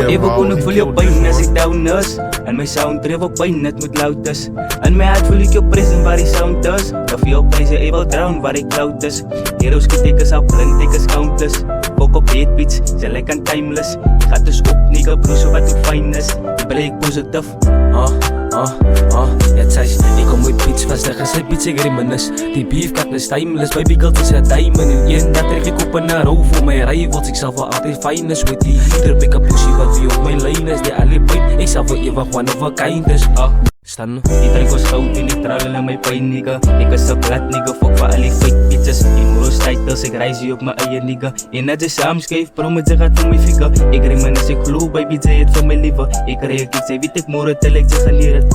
Even kon ik voel je pijn als ik down is. En mijn sound tref op pijn, het moet loud is. En mijn hart voel ik je prison waar die sound is. Of je op prijzen even drown waar ik cloud is. Heroes getekens op blind, tekens countless. Ook op hate beats, ze lijken timeless. Ik ga dus op, nigga bro, zo wat hoe fijn is. Ik bleek positief. Ja zei ik kom met beats vast, ga sy beats ek reminis. Die beef kat is timeless, baby girl is a diamond. En een dag trek ek op en na rou voor my rivals. Ek sal vir altyd fine is with die drip ek a pussy wat wie op my lane is. Die alle pijn, ek sal vir ewig one of a kind is. Staan Die drink was goud en die travel in my pijn nigga. Ek is a plat nigga, fuck vir al die fake bitches. Die moros titles, ek reis hier op my eie nigga. En as jy saam skryf, bro met jy gaat vir my fika. Ek reminis, ek geloof baby jy het vir my liewe. Ek reik, ek sê weet ek môre tel ek jy geleer het.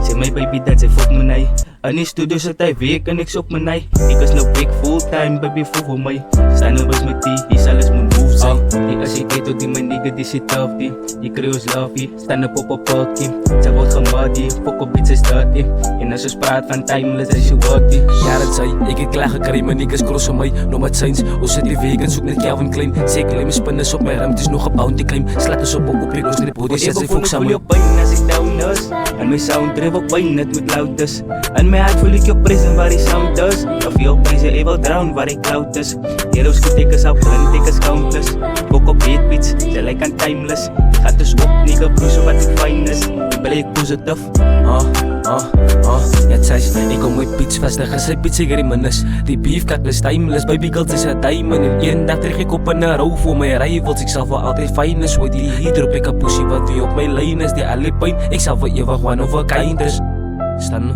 Sê my baby dat sy fuck my nie. In die studio sit hy week en ek soek my nie. Ek is nou big full time, baby voel vir my. Staan nou was met die sal is my move sy. Die as jy weet hoe die my nigga die sit tough die. Die kreos love die, staan op op party. Sy word gemaak die, fuck op iets is dirty. En as ons praat van timeless as jy work die. Ja dat sy, ek het klaar gekry, my niggas cross on my. No met signs, ons sit die week en soek net Calvin Klein. Sê claim, spin is op my rim, het is nog 'n bounty claim. Slat is op op die ons in die body, sê sy fok saam. Ek voel jou pijn as ek down is. En my sound tref op pijn, het moet loud is. En my hart voel ek jou prison waar die sound is. Of jy op pijn, jy wil drown waar die cloud is. Heroes getekens op blind, tekens countless. Ook op hate beats, jy lijken timeless. Gaat dus op, nigga bro, so wat ek fijn is. Ek bleek positief. Ja zei ik kom met beats vast, ga sy beats ek reminis. Die beef kat is timeless, baby girl is a diamond. En een dag trek ek op en na rou voor my rivals. Ek sal vir altyd fine is, with die heat drop ek a pussy wat wie op my lane is. Die alle pijn, ek sal vir ewig one of a kind is. Staan